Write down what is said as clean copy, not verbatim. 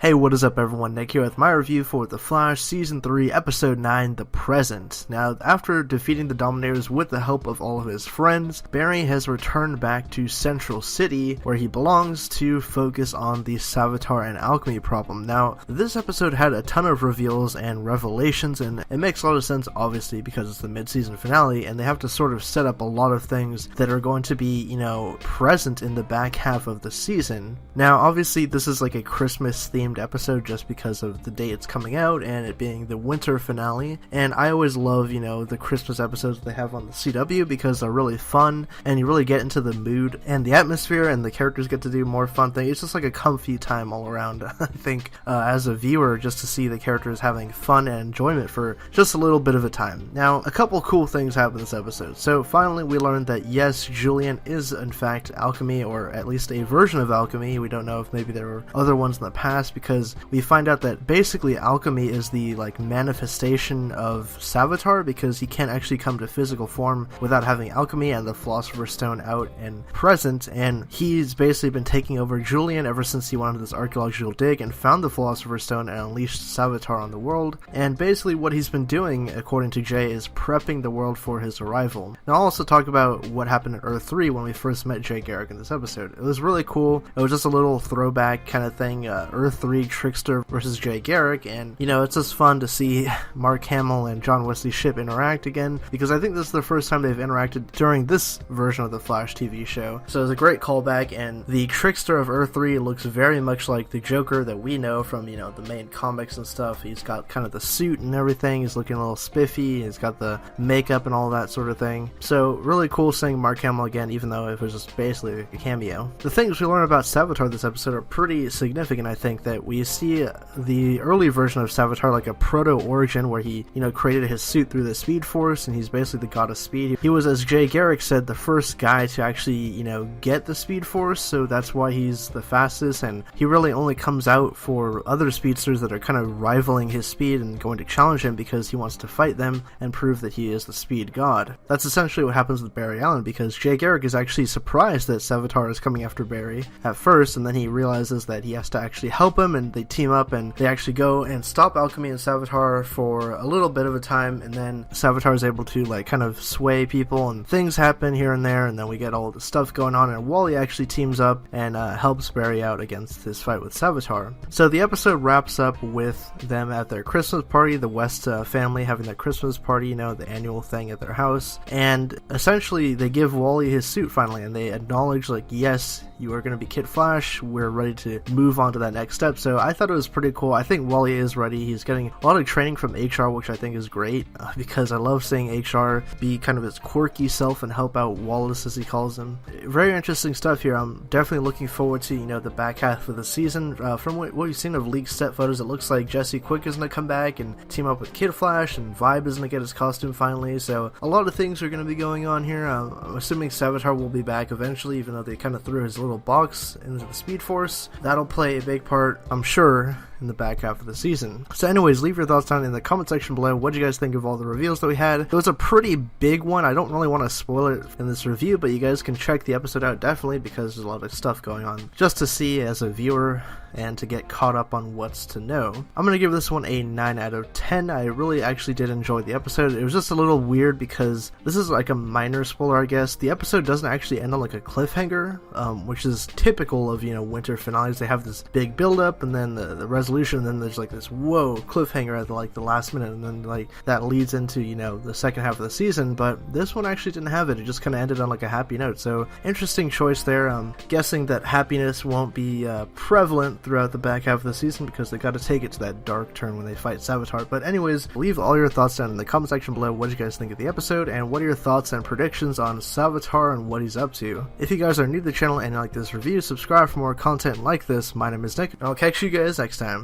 Hey, what is up everyone, Nick here with my review for The Flash Season 3, Episode 9, The Present. Now, after defeating the Dominators with the help of all of his friends, Barry has returned back to Central City, where he belongs, to focus on the Savitar and alchemy problem. Now, this episode had a ton of reveals and revelations, and it makes a lot of sense, obviously, because it's the mid-season finale, and they have to sort of set up a lot of things that are going to be, present in the back half of the season. Now, obviously, this is like a Christmas-themed episode just because of the day it's coming out and it being the winter finale, and I always love the Christmas episodes they have on the CW because they're really fun and you really get into the mood and the atmosphere and the characters get to do more fun things. It's just like a comfy time all around. I think as a viewer, just to see the characters having fun and enjoyment for just a little bit of a time. Now, a couple cool things happen this episode. So finally we learned that yes, Julian is in fact alchemy, or at least a version of alchemy. We don't know if maybe there were other ones in the past, because we find out that basically alchemy is the manifestation of Savitar, because he can't actually come to physical form without having alchemy and the Philosopher's Stone out and present, and he's basically been taking over Julian ever since he went on this archaeological dig and found the Philosopher's Stone and unleashed Savitar on the world. And basically what he's been doing, according to Jay, is prepping the world for his arrival. Now I'll also talk about what happened in Earth 3 when we first met Jay Garrick in this episode. It was really cool. It was just a little throwback kind of thing, Earth 3 Trickster versus Jay Garrick, and it's just fun to see Mark Hamill and John Wesley Shipp interact again, because I think this is the first time they've interacted during this version of the Flash TV show. So it's a great callback, and the Trickster of Earth 3 looks very much like the Joker that we know from the main comics and stuff. He's got kind of the suit and everything, he's looking a little spiffy, he's got the makeup and all that sort of thing. So really cool seeing Mark Hamill again, even though it was just basically a cameo. The things we learn about Savitar this episode are pretty significant. I think that we see the early version of Savitar like a proto-origin where he, created his suit through the Speed Force, and he's basically the god of speed. He was, as Jay Garrick said, the first guy to actually, get the Speed Force, so that's why he's the fastest, and he really only comes out for other speedsters that are kind of rivaling his speed and going to challenge him because he wants to fight them and prove that he is the speed god. That's essentially what happens with Barry Allen, because Jay Garrick is actually surprised that Savitar is coming after Barry at first, and then he realizes that he has to actually help him, and they team up and they actually go and stop alchemy and Savitar for a little bit of a time, and then Savitar is able to kind of sway people, and things happen here and there, and then we get all the stuff going on, and Wally actually teams up and helps Barry out against his fight with Savitar. So the episode wraps up with them at their Christmas party, the West family having their Christmas party, the annual thing at their house, and essentially they give Wally his suit finally, and they acknowledge yes, you are going to be Kid Flash, we're ready to move on to that next step. So I thought it was pretty cool. I think Wally is ready. He's getting a lot of training from HR, which I think is great, because I love seeing HR be kind of his quirky self and help out Wallace, as he calls him. Very interesting stuff here. I'm definitely looking forward to the back half of the season. From what we've seen of leaked set photos, it looks like Jesse Quick is going to come back and team up with Kid Flash, and Vibe is going to get his costume finally. So a lot of things are going to be going on here. I'm assuming Savitar will be back eventually, even though they kind of threw his little box into the Speed Force. That'll play a big part, I'm sure, in the back half of the season. So anyways, leave your thoughts down in the comment section below. What do you guys think of all the reveals that we had? It was a pretty big one. I don't really want to spoil it in this review, but you guys can check the episode out definitely, because there's a lot of stuff going on just to see as a viewer and to get caught up on what's to know. I'm going to give this one a 9 out of 10. I really actually did enjoy the episode. It was just a little weird because this is like a minor spoiler, I guess. The episode doesn't actually end on like a cliffhanger, which is typical of, winter finales. They have this big build up and then the resolution, and then there's like this whoa cliffhanger at the last minute, and then that leads into, the second half of the season. But this one actually didn't have it. It just kind of ended on like a happy note. So interesting choice there. I'm guessing that happiness won't be prevalent throughout the back half of the season, because they got to take it to that dark turn when they fight Savitar. But anyways, leave all your thoughts down in the comment section below. What do you guys think of the episode, and what are your thoughts and predictions on Savitar and what he's up to? If you guys are new to the channel and you like this review, subscribe for more content like this. My name is Nick, and I'll catch you guys next time.